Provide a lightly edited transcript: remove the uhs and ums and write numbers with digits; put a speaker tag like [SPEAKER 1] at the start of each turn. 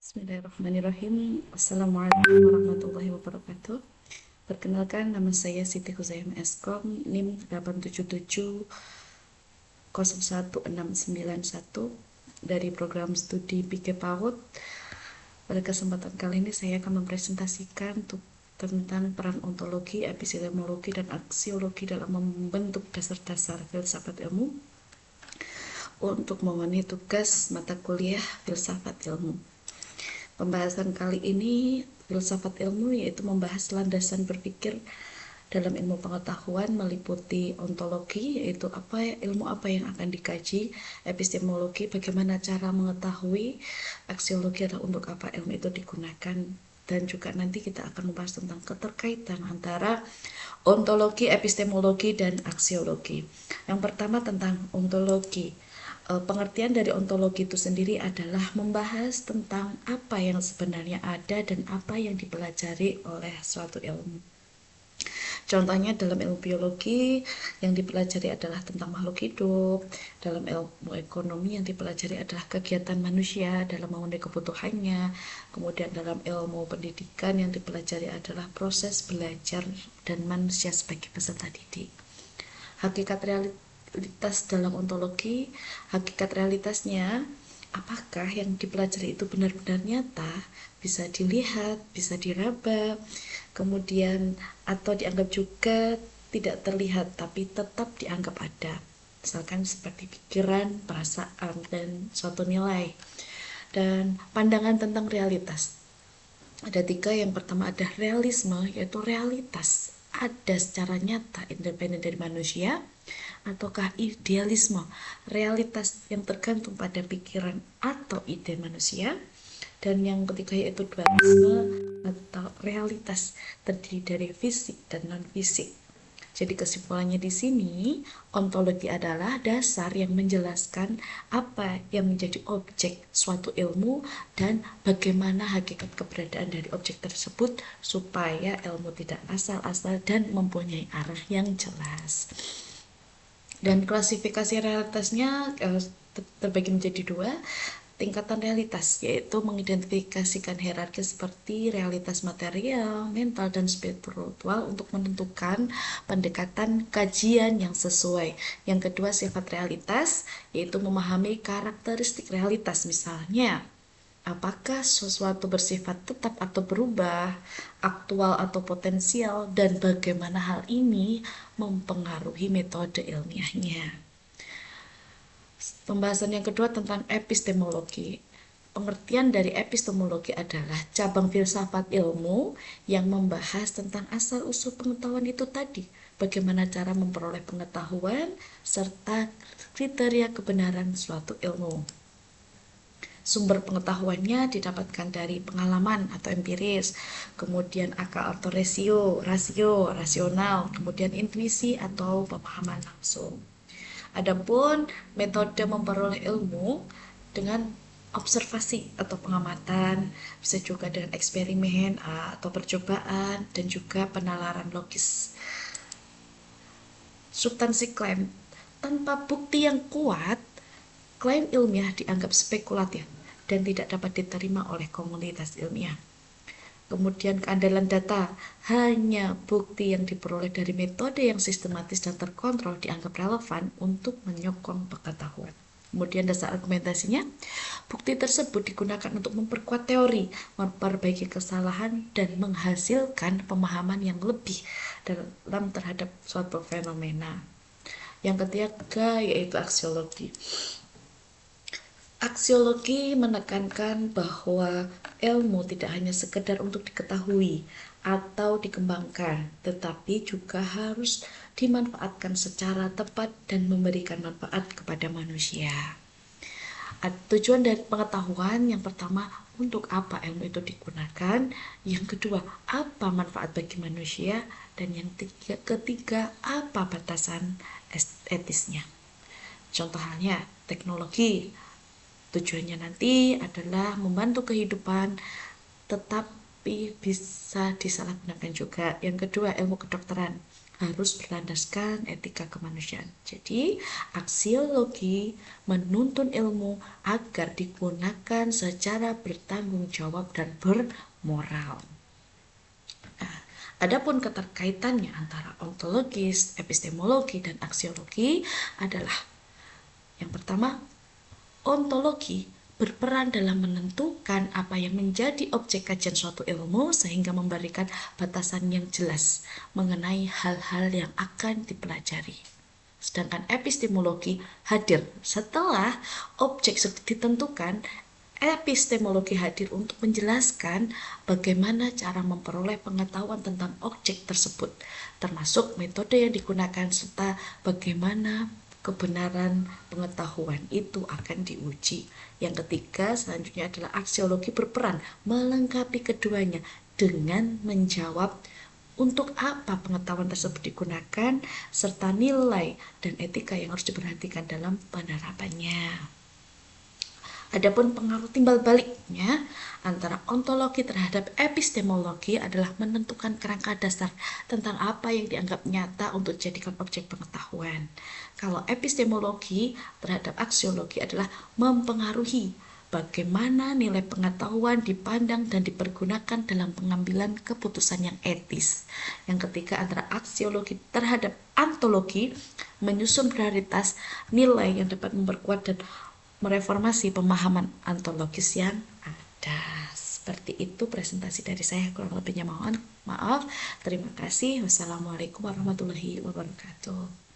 [SPEAKER 1] Bismillahirrahmanirrahim. Assalamualaikum warahmatullahi wabarakatuh. Perkenalkan, nama saya Siti Huzaim Eskom, NIM 877016991 dari program studi BK PAUD. Pada kesempatan kali ini saya akan mempresentasikan tentang peran ontologi, epistemologi, dan aksiologi dalam membentuk dasar-dasar filsafat ilmu untuk memenuhi tugas mata kuliah filsafat ilmu. Pembahasan kali ini filsafat ilmu yaitu membahas landasan berpikir dalam ilmu pengetahuan meliputi ontologi yaitu ilmu apa yang akan dikaji, epistemologi bagaimana cara mengetahui, aksiologi adalah untuk apa ilmu itu digunakan, dan juga nanti kita akan membahas tentang keterkaitan antara ontologi, epistemologi, dan aksiologi. Yang pertama tentang ontologi. Pengertian dari ontologi itu sendiri adalah membahas tentang apa yang sebenarnya ada dan apa yang dipelajari oleh suatu ilmu. Contohnya dalam ilmu biologi yang dipelajari adalah tentang makhluk hidup, dalam ilmu ekonomi yang dipelajari adalah kegiatan manusia dalam memenuhi kebutuhannya, kemudian dalam ilmu pendidikan yang dipelajari adalah proses belajar dan manusia sebagai peserta didik. Hakikat realitas dalam ontologi, hakikat realitasnya apakah yang dipelajari itu benar-benar nyata, bisa dilihat, bisa diraba, kemudian atau dianggap juga tidak terlihat tapi tetap dianggap ada, misalkan seperti pikiran, perasaan, dan suatu nilai. Dan pandangan tentang realitas ada tiga. Yang pertama ada realisme, yaitu realitas ada secara nyata independen dari manusia, ataukah idealisme, realitas yang tergantung pada pikiran atau ide manusia. Dan yang ketiga yaitu dualisme atau realitas terdiri dari fisik dan non fisik. Jadi kesimpulannya di sini, ontologi adalah dasar yang menjelaskan apa yang menjadi objek suatu ilmu dan bagaimana hakikat keberadaan dari objek tersebut supaya ilmu tidak asal-asal dan mempunyai arah yang jelas. Dan klasifikasi realitasnya terbagi menjadi dua. Tingkatan realitas yaitu mengidentifikasikan hierarki seperti realitas material, mental, dan spiritual untuk menentukan pendekatan kajian yang sesuai. Yang kedua sifat realitas yaitu memahami karakteristik realitas, misalnya apakah sesuatu bersifat tetap atau berubah, aktual atau potensial, dan bagaimana hal ini mempengaruhi metode ilmiahnya. Pembahasan yang kedua tentang epistemologi. Pengertian dari epistemologi adalah cabang filsafat ilmu yang membahas tentang asal-usul pengetahuan itu tadi, bagaimana cara memperoleh pengetahuan, serta kriteria kebenaran suatu ilmu. Sumber pengetahuannya didapatkan dari pengalaman atau empiris, kemudian akal atau rasio, rasional, kemudian intuisi atau pemahaman langsung. Adapun metode memperoleh ilmu dengan observasi atau pengamatan, bisa juga dengan eksperimen atau percobaan, dan juga penalaran logis. Substansi klaim. Tanpa bukti yang kuat, klaim ilmiah dianggap spekulatif dan tidak dapat diterima oleh komunitas ilmiah. Kemudian keandalan data, hanya bukti yang diperoleh dari metode yang sistematis dan terkontrol dianggap relevan untuk menyokong pengetahuan. Kemudian dasar argumentasinya, bukti tersebut digunakan untuk memperkuat teori, memperbaiki kesalahan, dan menghasilkan pemahaman yang lebih dalam terhadap suatu fenomena. Yang ketiga yaitu aksiologi. Aksiologi menekankan bahwa ilmu tidak hanya sekedar untuk diketahui atau dikembangkan, tetapi juga harus dimanfaatkan secara tepat dan memberikan manfaat kepada manusia. Tujuan dari pengetahuan yang pertama, untuk apa ilmu itu digunakan, yang kedua, apa manfaat bagi manusia, dan yang ketiga, apa batasan etisnya. Contoh halnya teknologi, tujuannya nanti adalah membantu kehidupan, tetapi bisa disalahgunakan juga. Yang kedua, ilmu kedokteran harus berlandaskan etika kemanusiaan. Jadi, aksiologi menuntun ilmu agar digunakan secara bertanggung jawab dan bermoral. Nah, adapun keterkaitannya antara ontologis, epistemologi, dan aksiologi adalah yang pertama, ontologi berperan dalam menentukan apa yang menjadi objek kajian suatu ilmu sehingga memberikan batasan yang jelas mengenai hal-hal yang akan dipelajari. Sedangkan epistemologi hadir setelah objek sudah ditentukan. Epistemologi hadir untuk menjelaskan bagaimana cara memperoleh pengetahuan tentang objek tersebut, termasuk metode yang digunakan serta bagaimana kebenaran pengetahuan itu akan diuji. Yang ketiga, selanjutnya adalah aksiologi berperan melengkapi keduanya dengan menjawab untuk apa pengetahuan tersebut digunakan, serta nilai dan etika yang harus diperhatikan dalam penerapannya. Adapun pengaruh timbal baliknya antara ontologi terhadap epistemologi adalah menentukan kerangka dasar tentang apa yang dianggap nyata untuk dijadikan objek pengetahuan. Kalau epistemologi terhadap aksiologi adalah mempengaruhi bagaimana nilai pengetahuan dipandang dan dipergunakan dalam pengambilan keputusan yang etis. Yang ketiga, antara aksiologi terhadap ontologi menyusun prioritas nilai yang dapat memperkuat dan mereformasi pemahaman ontologis yang ada. Seperti itu presentasi dari saya, kurang lebihnya mohon maaf. Terima kasih. Wassalamualaikum warahmatullahi wabarakatuh.